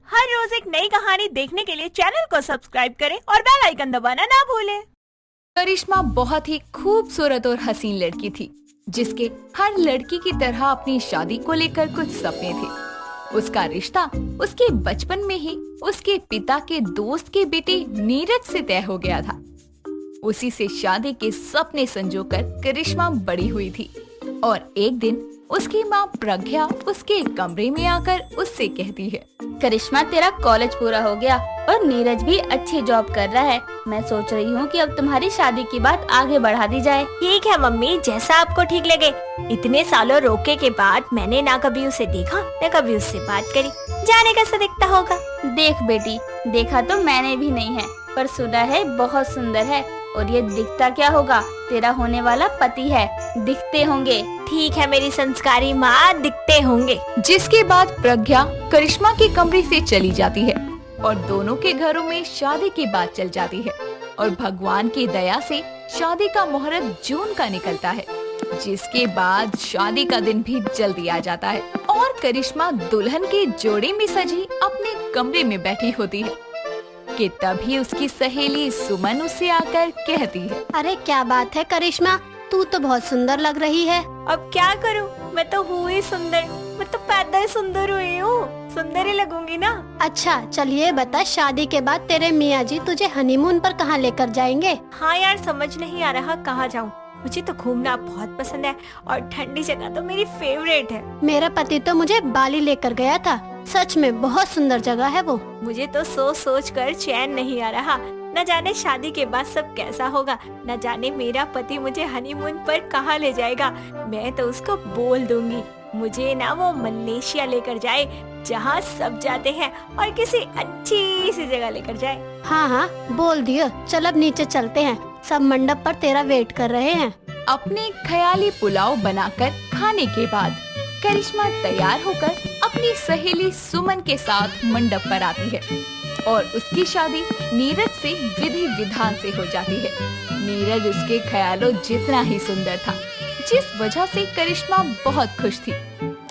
हर रोज एक नई कहानी देखने के लिए चैनल को सब्सक्राइब करें और बेल आइकन दबाना ना भूलें। करिश्मा बहुत ही खूबसूरत और हसीन लड़की थी, जिसके हर लड़की की तरह अपनी शादी को लेकर कुछ सपने थे। उसका रिश्ता उसके बचपन में ही उसके पिता के दोस्त के बेटे नीरज से तय हो गया था। उसी से शादी के सपने संजोकर करिश्मा बड़ी हुई थी और एक दिन उसकी माँ प्रज्ञा उसके कमरे में आकर उससे कहती है, करिश्मा, तेरा कॉलेज पूरा हो गया और नीरज भी अच्छी जॉब कर रहा है। मैं सोच रही हूँ कि अब तुम्हारी शादी की बात आगे बढ़ा दी जाए। ठीक है मम्मी, जैसा आपको ठीक लगे। इतने सालों रोके के बाद मैंने ना कभी उसे देखा न कभी उससे बात करी, जाने कैसा दिखता होगा। देख बेटी, देखा तो मैंने भी नहीं है, पर सुना है बहुत सुंदर है। और ये दिखता क्या होगा, तेरा होने वाला पति है, दिखते होंगे। ठीक है मेरी संस्कारी माँ, दिखते होंगे। जिसके बाद प्रज्ञा करिश्मा के कमरे से चली जाती है और दोनों के घरों में शादी की बात चल जाती है और भगवान की दया से शादी का मुहूर्त जून का निकलता है। जिसके बाद शादी का दिन भी जल्दी आ जाता है और करिश्मा दुल्हन के जोड़े में सजी अपने कमरे में बैठी होती है कि तभी उसकी सहेली सुमन उससे आकर कहती है, अरे क्या बात है करिश्मा, तू तो बहुत सुंदर लग रही है। अब क्या करूँ, मैं तो हुई ही सुंदर, मैं तो पैदा ही सुंदर हुई हूँ, सुंदर ही लगूंगी ना। अच्छा चल ये बता, शादी के बाद तेरे मियाँ जी तुझे हनीमून पर कहाँ लेकर जाएंगे? हाँ यार, समझ नहीं आ रहा कहाँ जाऊँ। मुझे तो घूमना बहुत पसंद है और ठंडी जगह तो मेरी फेवरेट है। मेरा पति तो मुझे बाली लेकर गया था, सच में बहुत सुंदर जगह है वो। मुझे तो सोच सोच कर चैन नहीं आ रहा। न जाने शादी के बाद सब कैसा होगा, न जाने मेरा पति मुझे हनीमून पर कहाँ ले जाएगा। मैं तो उसको बोल दूंगी मुझे ना वो मलेशिया लेकर जाए, जहाँ सब जाते हैं, और किसी अच्छी सी जगह लेकर जाए। हाँ हाँ बोल दियो। चल अब नीचे चलते हैं, सब मंडप पर तेरा वेट कर रहे हैं। अपने ख्याली पुलाव बनाकर खाने के बाद करिश्मा तैयार होकर अपनी सहेली सुमन के साथ मंडप पर आती है और उसकी शादी नीरज से विधि विधान से हो जाती है। नीरज उसके ख्यालों जितना ही सुंदर था, जिस वजह से करिश्मा बहुत खुश थी।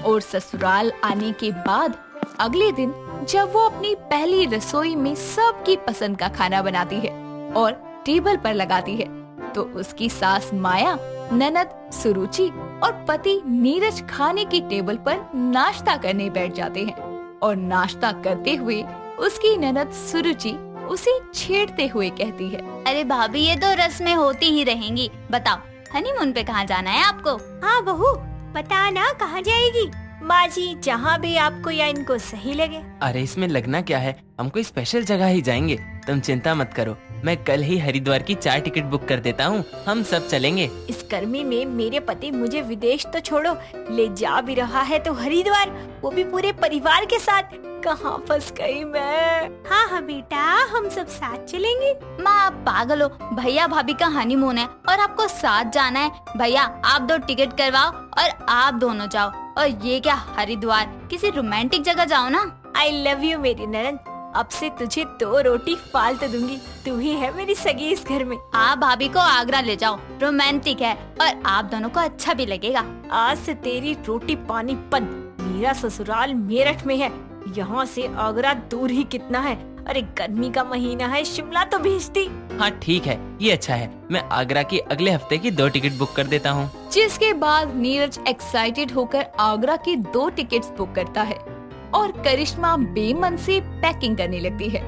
और ससुराल आने के बाद अगले दिन जब वो अपनी पहली रसोई में सबकी पसंद का खाना बनाती है और टेबल पर लगाती है, तो उसकी सास माया, ननद सुरुचि और पति नीरज खाने की टेबल पर नाश्ता करने बैठ जाते हैं। और नाश्ता करते हुए उसकी ननद सुरुचि उसे छेड़ते हुए कहती है, अरे भाभी, ये तो रस्में होती ही रहेंगी। बताओ, हनीमून पे कहाँ जाना है आपको? हाँ बहू, पता ना कहाँ जाएगी। माँ जी, जहाँ भी आपको या इनको सही लगे। अरे इसमें लगना क्या है, हम कोई स्पेशल जगह ही जाएंगे, तुम चिंता मत करो। मैं कल ही हरिद्वार की 4 टिकट बुक कर देता हूँ, हम सब चलेंगे। इस गर्मी में मेरे पति मुझे विदेश तो छोड़ो, ले जा भी रहा है तो हरिद्वार, वो भी पूरे परिवार के साथ। कहाँ फंस गई मैं। हाँ हाँ बेटा, हम सब साथ चलेंगे। माँ, आप पागल हो, भैया भाभी का हनीमून है और आपको साथ जाना है। भैया आप 2 टिकट करवाओ और आप दोनों जाओ। और ये क्या हरिद्वार, किसी रोमांटिक जगह जाओ ना। आई लव यू मेरी ननद, अब से तुझे 2 रोटी फालतू दूंगी, तू ही है मेरी सगी इस घर में। आप भाभी को आगरा ले जाओ, रोमांटिक है और आप दोनों को अच्छा भी लगेगा। आज से तेरी रोटी पानी बंद। मेरा ससुराल मेरठ में है, यहाँ से आगरा दूर ही कितना है। अरे गर्मी का महीना है, शिमला तो भेजती। हाँ ठीक है, ये अच्छा है, मैं आगरा की अगले हफ्ते की 2 टिकट बुक कर देता हूँ। जिसके बाद नीरज एक्साइटेड होकर आगरा की 2 टिकट्स बुक करता है और करिश्मा बेमन से पैकिंग करने लगती है,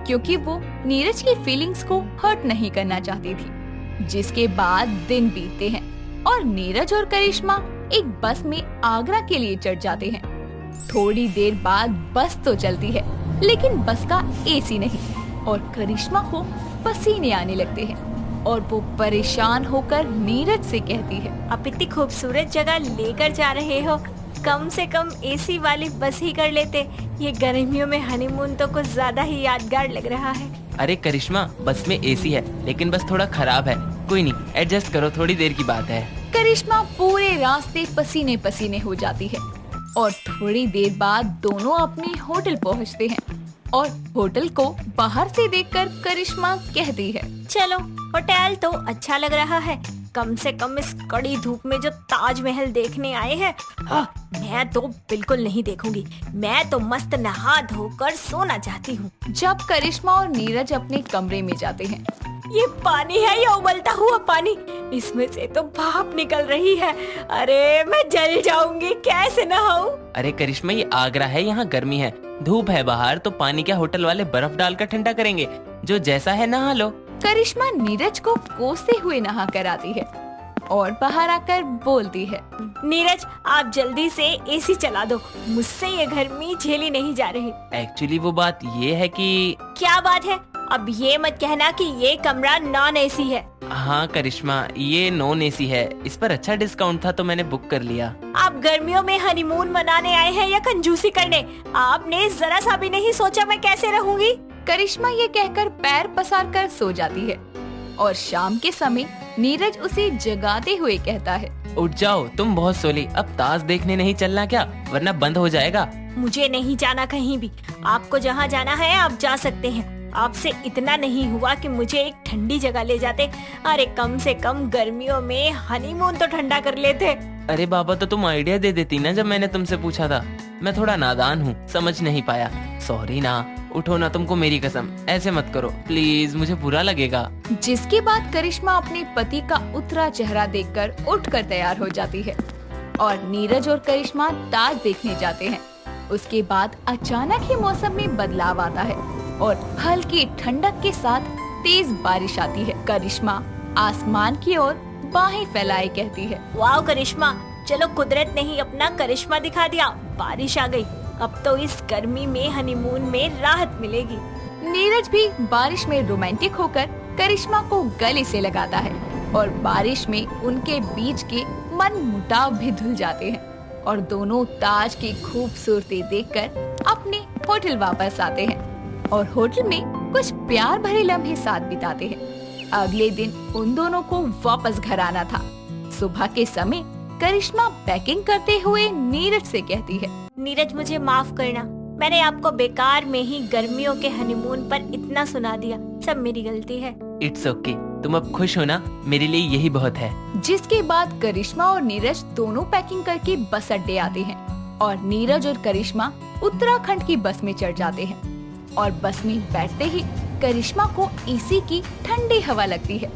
क्योंकि वो नीरज की फीलिंग्स को हर्ट नहीं करना चाहती थी। जिसके बाद दिन बीतते हैं और नीरज और करिश्मा एक बस में आगरा के लिए चढ़ जाते हैं। थोड़ी देर बाद बस तो चलती है, लेकिन बस का एसी नहीं और करिश्मा को पसीने आने लगते हैं और वो परेशान होकर नीरज से कहती है, आप इतनी खूबसूरत जगह लेकर जा रहे हो, कम से कम एसी वाली बस ही कर लेते। ये गर्मियों में हनीमून तो कुछ ज्यादा ही यादगार लग रहा है। अरे करिश्मा, बस में एसी है, लेकिन बस थोड़ा खराब है, कोई नहीं, एडजस्ट करो, थोड़ी देर की बात है। करिश्मा पूरे रास्ते पसीने पसीने हो जाती है और थोड़ी देर बाद दोनों अपने होटल पहुंचते हैं और होटल को बाहर से देखकर करिश्मा कहती है, चलो होटल तो अच्छा लग रहा है, कम से कम इस कड़ी धूप में जो ताजमहल देखने आए हैं, मैं तो बिल्कुल नहीं देखूंगी। मैं तो मस्त नहा धोकर सोना चाहती हूँ। जब करिश्मा और नीरज अपने कमरे में जाते हैं, ये पानी है या उबलता हुआ पानी? इसमें से तो भाप निकल रही है। अरे मैं जल जाऊंगी, कैसे नहाऊं? अरे करिश्मा, ये आगरा है, यहाँ गर्मी है, धूप है बाहर, तो पानी क्या होटल वाले बर्फ डालकर ठंडा करेंगे? जो जैसा है नहा लो। करिश्मा नीरज को कोसते हुए नहा कर आती है और बाहर आकर बोलती है, नीरज, आप जल्दी से एसी चला दो, मुझसे ये गर्मी झेली नहीं जा रही। एक्चुअली वो बात ये है कि क्या बात है? अब ये मत कहना कि ये कमरा नॉन एसी है। हाँ करिश्मा, ये नॉन एसी है, इस पर अच्छा डिस्काउंट था तो मैंने बुक कर लिया। आप गर्मियों में हनीमून मनाने आए हैं या कंजूसी करने? आपने जरा सा भी नहीं सोचा मैं कैसे रहूंगी? करिश्मा ये कहकर पैर पसार कर सो जाती है और शाम के समय नीरज उसे जगाते हुए कहता है, उठ जाओ, तुम बहुत सोली, अब ताश देखने नहीं चलना क्या, वरना बंद हो जाएगा। मुझे नहीं जाना कहीं भी। आपको जहाँ जाना है आप जा सकते हैं। आपसे इतना नहीं हुआ कि मुझे एक ठंडी जगह ले जाते? अरे कम से कम गर्मियों में हनीमून तो ठंडा कर लेते। अरे बाबा, तो तुम आइडिया दे देती ना जब मैंने तुमसे पूछा था। मैं थोड़ा नादान हूँ, समझ नहीं पाया, सॉरी ना। उठो ना, तुमको मेरी कसम, ऐसे मत करो प्लीज, मुझे बुरा लगेगा। जिसके बाद करिश्मा अपने पति का उतरा चेहरा देखकर उठकर तैयार हो जाती है और नीरज और करिश्मा ताज देखने जाते हैं। उसके बाद अचानक ही मौसम में बदलाव आता है और हल्की ठंडक के साथ तेज बारिश आती है। करिश्मा आसमान की ओर बाहें फैलाए कहती है, वाह करिश्मा, चलो कुदरत ने ही अपना करिश्मा दिखा दिया, बारिश आ गई। अब तो इस गर्मी में हनीमून में राहत मिलेगी। नीरज भी बारिश में रोमांटिक होकर करिश्मा को गले से लगाता है और बारिश में उनके बीच के मन मुटाव भी धुल जाते हैं और दोनों ताज की खूबसूरती देखकर अपने होटल वापस आते हैं और होटल में कुछ प्यार भरे लम्हे साथ बिताते हैं। अगले दिन उन दोनों को वापस घर आना था। सुबह के समय करिश्मा पैकिंग करते हुए नीरज से कहती है, नीरज, मुझे माफ करना, मैंने आपको बेकार में ही गर्मियों के हनीमून पर इतना सुना दिया, सब मेरी गलती है। इट्स ओके, तुम अब खुश हो ना, मेरे लिए यही बहुत है। जिसके बाद करिश्मा और नीरज दोनों पैकिंग करके बस अड्डे आते हैं और नीरज और करिश्मा उत्तराखंड की बस में चढ़ जाते हैं और बस में बैठते ही करिश्मा को एसी की ठंडी हवा लगती है।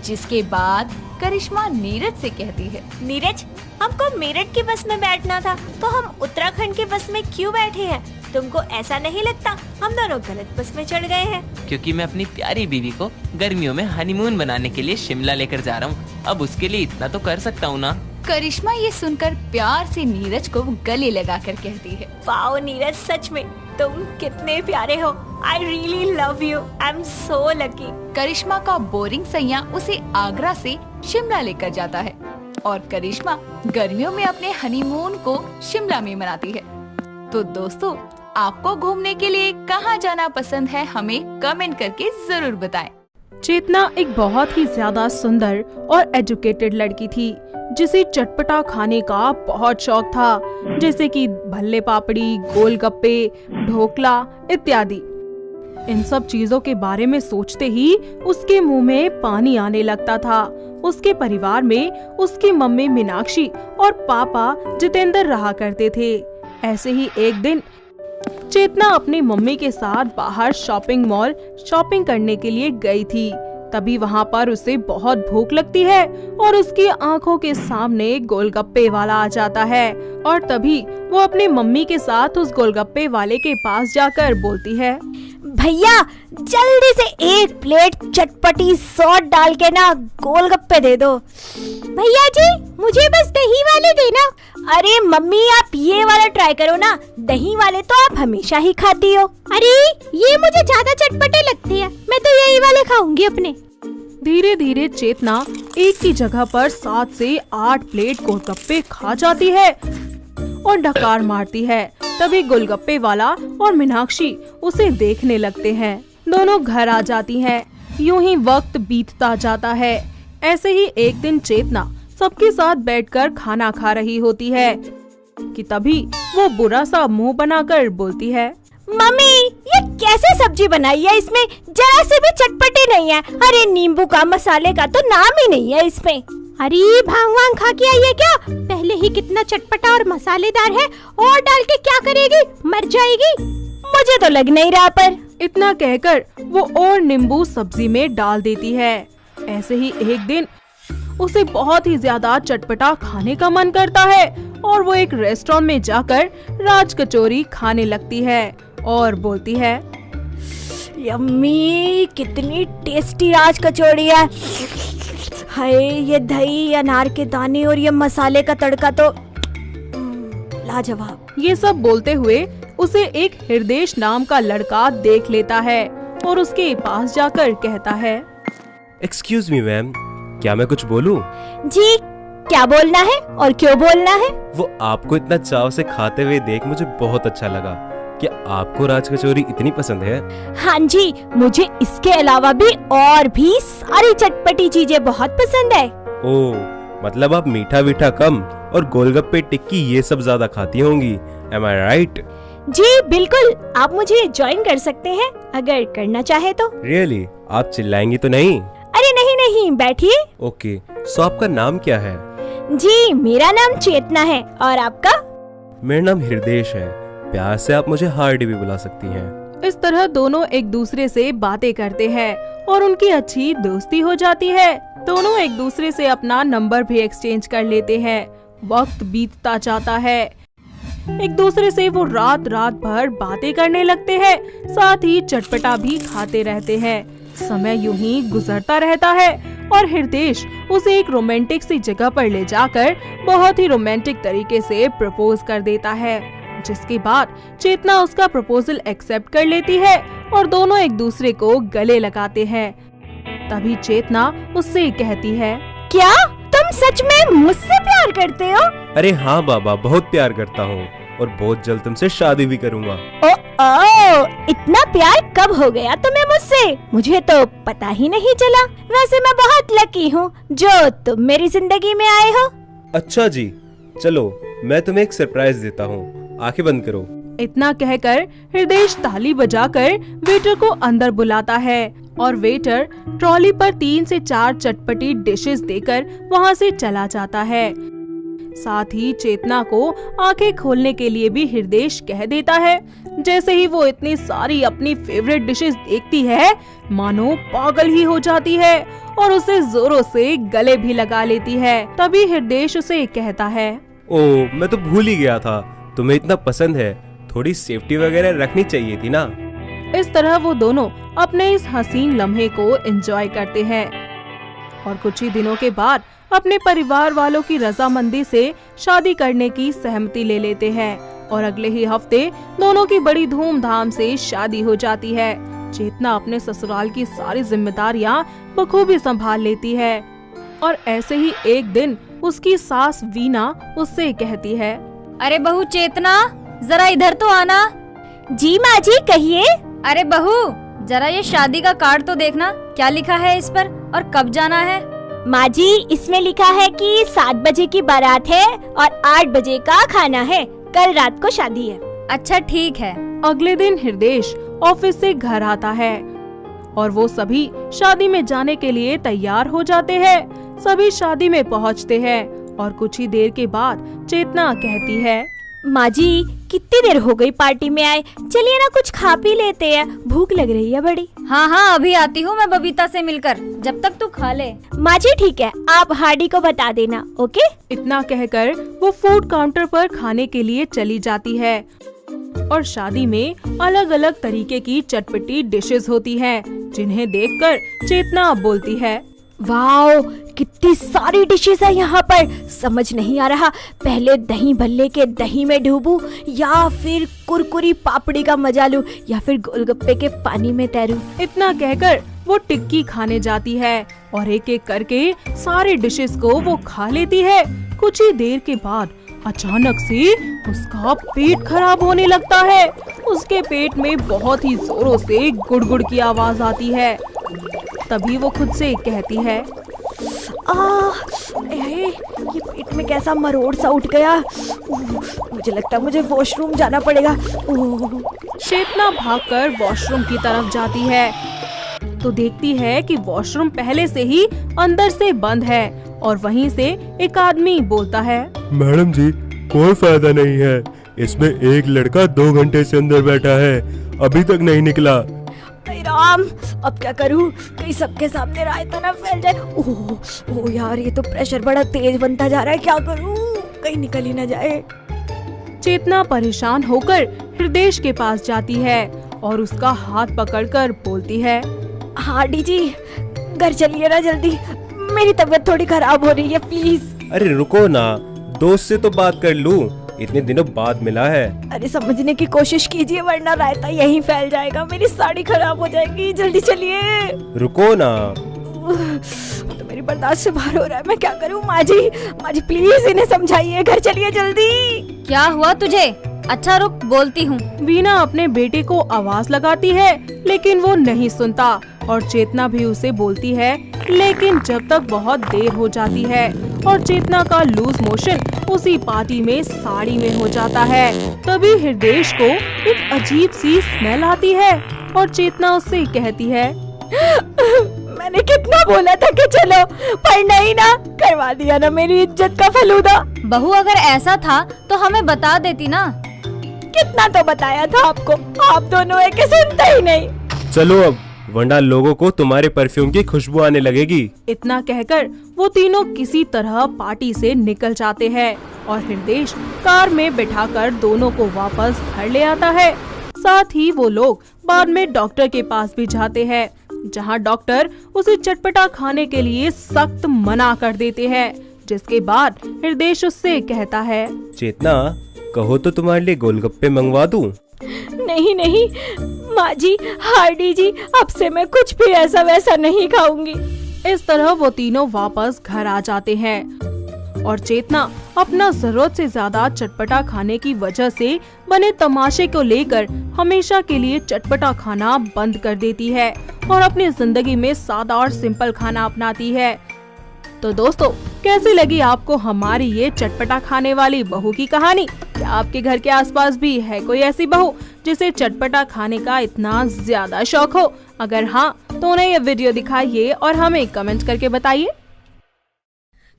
जिसके बाद करिश्मा नीरज से कहती है, नीरज, हमको मेरठ की बस में बैठना था, तो हम उत्तराखंड की बस में क्यों बैठे हैं? तुमको ऐसा नहीं लगता हम दोनों गलत बस में चढ़ गए हैं? क्योंकि मैं अपनी प्यारी बीवी को गर्मियों में हनीमून बनाने के लिए शिमला लेकर जा रहा हूँ, अब उसके लिए इतना तो कर सकता हूँ ना। करिश्मा ये सुनकर प्यार से नीरज को गले लगाकर कहती है, वाओ नीरज, सच में तुम कितने प्यारे हो। I really love you. I'm so lucky. करिश्मा का बोरिंग सैया उसे आगरा से शिमला लेकर जाता है और करिश्मा गर्मियों में अपने हनीमून को शिमला में मनाती है। तो दोस्तों, आपको घूमने के लिए कहाँ जाना पसंद है, हमें कमेंट करके जरूर बताएं। चेतना एक बहुत ही ज्यादा सुंदर और एजुकेटेड लड़की थी जिसे चटपटा खाने का बहुत शौक था, जैसे कि भल्ले पापड़ी, गोलगप्पे, ढोकला इत्यादि। इन सब चीजों के बारे में सोचते ही उसके मुंह में पानी आने लगता था। उसके परिवार में उसकी मम्मी मीनाक्षी और पापा जितेंद्र रहा करते थे। ऐसे ही एक दिन चेतना अपनी मम्मी के साथ बाहर शॉपिंग मॉल शॉपिंग करने के लिए गई थी। तभी वहाँ पर उसे बहुत भूख लगती है और उसकी आंखों के सामने गोलगप्पे वाला आ जाता है और तभी वो अपनी मम्मी के साथ उस गोलगप्पे वाले के पास जाकर बोलती है, भैया जल्दी से एक प्लेट चटपटी सॉस डाल के ना गोलगप्पे दे दो। भैया जी, मुझे बस दही वाले देना। अरे मम्मी, आप ये वाला ट्राई करो ना, दही वाले तो आप हमेशा ही खाती हो। अरे ये मुझे ज्यादा चटपटे लगते हैं, मैं तो यही वाले खाऊंगी अपने। धीरे धीरे चेतना एक ही जगह पर 7 से 8 प्लेट गोलगप्पे खा जाती है और डकार मारती है। तभी गोलगप्पे वाला और मीनाक्षी उसे देखने लगते हैं। दोनों घर आ जाती हैं। यूं ही वक्त बीतता जाता है। ऐसे ही एक दिन चेतना सबके साथ बैठकर खाना खा रही होती है कि तभी वो बुरा सा मुंह बनाकर बोलती है, मम्मी, ये कैसे सब्जी बनाई है? इसमें जरा से भी चटपटी नहीं है। अरे नींबू का, मसाले का तो नाम ही नहीं है इसमें। अरे भांग वांग खा के आई है क्या? पहले ही कितना चटपटा और मसालेदार है, और डाल के क्या करेगी? मर जाएगी। मुझे तो लग नहीं रहा पर। इतना कहकर वो और नींबू सब्जी में डाल देती है। ऐसे ही एक दिन उसे बहुत ही ज्यादा चटपटा खाने का मन करता है और वो एक रेस्टोरेंट में जाकर राज कचौरी खाने लगती है और बोलती है, यम्मी, कितनी टेस्टी राज कचौड़ी है। हाय, ये दही, अनार के दाने और ये मसाले का तड़का तो लाजवाब। ये सब बोलते हुए उसे एक हृदय नाम का लड़का देख लेता है और उसके पास जाकर कहता है, एक्सक्यूज मी मैम, क्या मैं कुछ बोलूं? जी, क्या बोलना है और क्यों बोलना है? वो आपको इतना चाव से खाते हुए देख मुझे बहुत अच्छा लगा। क्या आपको राज कचौरी इतनी पसंद है? हाँ जी, मुझे इसके अलावा भी और भी सारी चटपटी चीजें बहुत पसंद है। ओह, मतलब आप मीठा वीठा कम और गोलगप्पे टिक्की ये सब ज्यादा खाती होंगी। एम आई राइट? जी बिल्कुल, आप मुझे ज्वाइन कर सकते हैं अगर करना चाहे तो। रियली? आप चिल्लाएंगी तो नहीं? अरे नहीं नहीं, बैठिए। ओके, सो आपका नाम क्या है? जी, मेरा नाम चेतना है, और आपका? मेरा नाम हृदय है। प्यार से आप मुझे हार्डी भी बुला सकती हैं। इस तरह दोनों एक दूसरे से बातें करते हैं और उनकी अच्छी दोस्ती हो जाती है। दोनों एक दूसरे से अपना नंबर भी एक्सचेंज कर लेते हैं। वक्त बीतता जाता है, एक दूसरे से वो रात रात भर बातें करने लगते हैं, साथ ही चटपटा भी खाते रहते हैं। समय यूं ही गुजरता रहता है और हृदय उसे एक रोमांटिक सी जगह पर ले जाकर बहुत ही रोमांटिक तरीके से प्रपोज कर देता है, जिसके बाद चेतना उसका प्रपोजल एक्सेप्ट कर लेती है और दोनों एक दूसरे को गले लगाते हैं। तभी चेतना उससे कहती है, क्या तुम सच में मुझसे प्यार करते हो? अरे हाँ बाबा, बहुत प्यार करता हूँ और बहुत जल्द तुमसे शादी भी करूँगा। ओ, इतना प्यार कब हो गया तुम्हें मुझसे? मुझे तो पता ही नहीं चला। वैसे मैं बहुत लकी हूँ जो तुम मेरी जिंदगी में आए हो। अच्छा जी, चलो मैं तुम्हें एक सरप्राइज देता हूँ, आंखें बंद करो। इतना कहकर हृदय ताली बजाकर वेटर को अंदर बुलाता है और वेटर ट्रॉली पर 3 से 4 चटपटी डिशेस देकर वहाँ से चला जाता है। साथ ही चेतना को आंखें खोलने के लिए भी हृदय कह देता है। जैसे ही वो इतनी सारी अपनी फेवरेट डिशेस देखती है, मानो पागल ही हो जाती है और उसे जोरों से गले भी लगा लेती है। तभी हृदय उसे कहता है, ओह, मैं तो भूल ही गया था, तुम्हें इतना पसंद है, थोड़ी सेफ्टी वगैरह रखनी चाहिए थी ना। इस तरह वो दोनों अपने इस हसीन लम्हे को एंजॉय करते हैं और कुछ ही दिनों के बाद अपने परिवार वालों की रजामंदी से शादी करने की सहमति ले लेते हैं और अगले ही हफ्ते दोनों की बड़ी धूमधाम से शादी हो जाती है। चेतना अपने ससुराल की सारी जिम्मेदारियां बखूबी संभाल लेती है और ऐसे ही एक दिन उसकी सास वीना उससे कहती है, अरे बहू चेतना, जरा इधर तो आना। जी माँ जी, कहिए। अरे बहू, जरा ये शादी का कार्ड तो देखना, क्या लिखा है इस पर और कब जाना है? माँ जी, इसमें लिखा है कि 7 बजे की बारात है और 8 बजे का खाना है। कल रात को शादी है। अच्छा ठीक है। अगले दिन हृदय ऑफिस से घर आता है और वो सभी शादी में जाने के लिए तैयार हो जाते हैं। सभी शादी में पहुंचते हैं और कुछ ही देर के बाद चेतना कहती है, माँ जी, कितनी देर हो गई पार्टी में आए, चलिए ना कुछ खा पी लेते हैं, भूख लग रही है बड़ी। हाँ हाँ, अभी आती हूँ मैं बबीता से मिलकर, जब तक तू खा ले। माँ जी ठीक है, आप हार्डी को बता देना, ओके? इतना कहकर वो फूड काउंटर पर खाने के लिए चली जाती है और शादी में अलग अलग तरीके की चटपटी डिशेस होती हैं, जिन्हें देखकर चेतना बोलती है, वाओ, कितनी सारी डिशेस है यहाँ पर। समझ नहीं आ रहा, पहले दही भल्ले के दही में डूबूं या फिर कुरकुरी पापड़ी का मजा लूं या फिर गोलगप्पे के पानी में तैरूं। इतना कहकर वो टिक्की खाने जाती है और एक एक करके सारे डिशेस को वो खा लेती है। कुछ ही देर के बाद अचानक से उसका पेट खराब होने लगता है। उसके पेट में बहुत ही जोरों से गुड़गुड़ की आवाज आती है। तभी वो खुद से कहती है, ये पेट में कैसा मरोड़ सा उठ गया। मुझे लगता है मुझे वॉशरूम जाना पड़ेगा। चेतना भागकर वॉशरूम की तरफ जाती है तो देखती है कि वॉशरूम पहले से ही अंदर से बंद है और वहीं से एक आदमी बोलता है, मैडम जी, कोई फायदा नहीं है, इसमें एक लड़का 2 घंटे से अंदर बैठा है, अभी तक नहीं निकला। राम, अब क्या करूं? कहीं सबके सामने रायता ना फैल जाए। ओह यार, ये तो प्रेशर बड़ा तेज बनता जा रहा है। क्या करूं? कहीं निकल ही ना जाए। चेतना परेशान होकर हृदय के पास जाती है और उसका हाथ पकड़कर बोलती है, हार्डी जी, घर चलिए ना जल्दी, मेरी तबीयत थोड़ी खराब हो रही है, प्लीज। अरे रुको ना, दोस्त से तो बात कर लूं, इतने दिनों बाद मिला है। अरे समझने की कोशिश कीजिए, वरना रायता यहीं फैल जाएगा, मेरी साड़ी खराब हो जाएगी। जल्दी चलिए। रुको ना। तो मेरी बर्दाश्त से बाहर हो रहा है, मैं क्या करूं? माँ जी प्लीज इन्हें समझाइए, घर चलिए जल्दी। क्या हुआ तुझे? अच्छा रुक, बोलती हूँ। वीना अपने बेटे को आवाज लगाती है लेकिन वो नहीं सुनता और चेतना भी उसे बोलती है, लेकिन जब तक बहुत देर हो जाती है और चेतना का लूज मोशन उसी पार्टी में साड़ी में हो जाता है। तभी हृदय को एक अजीब सी स्मेल आती है और चेतना उससे कहती है, मैंने कितना बोला था कि चलो, पर नहीं ना, करवा दिया ना मेरी इज्जत का फलूदा। बहू, अगर ऐसा था तो हमें बता देती ना। कितना तो बताया था आपको, आप दोनों एक सुनते ही नहीं। चलो अब, वरना लोगों को तुम्हारे परफ्यूम की खुशबू आने लगेगी। इतना कहकर वो तीनों किसी तरह पार्टी से निकल जाते हैं और हृदय कार में बिठाकर दोनों को वापस घर ले आता है। साथ ही वो लोग बाद में डॉक्टर के पास भी जाते हैं, जहां डॉक्टर उसे चटपटा खाने के लिए सख्त मना कर देते हैं, जिसके बाद हृदय उससे कहता है, चेतना, कहो तो तुम्हारे लिए गोलगप्पे मंगवा दूं? नहीं नहीं माँ जी, हार्डी जी, अब से मैं कुछ भी ऐसा वैसा नहीं खाऊंगी। इस तरह वो तीनों वापस घर आ जाते हैं और चेतना अपना जरूरत से ज्यादा चटपटा खाने की वजह से बने तमाशे को लेकर हमेशा के लिए चटपटा खाना बंद कर देती है और अपनी जिंदगी में सादा और सिंपल खाना अपनाती है। तो दोस्तों, कैसी लगी आपको हमारी ये चटपटा खाने वाली बहू की कहानी? क्या आपके घर के आसपास भी है कोई ऐसी बहू जिसे चटपटा खाने का इतना ज्यादा शौक हो? अगर हाँ, तो उन्हें ये वीडियो दिखाइए और हमें कमेंट करके बताइए।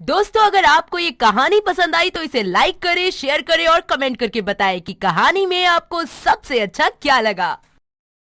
दोस्तों, अगर आपको ये कहानी पसंद आई तो इसे लाइक करें, शेयर करें और कमेंट करके बताएं कि कहानी में आपको सबसे अच्छा क्या लगा।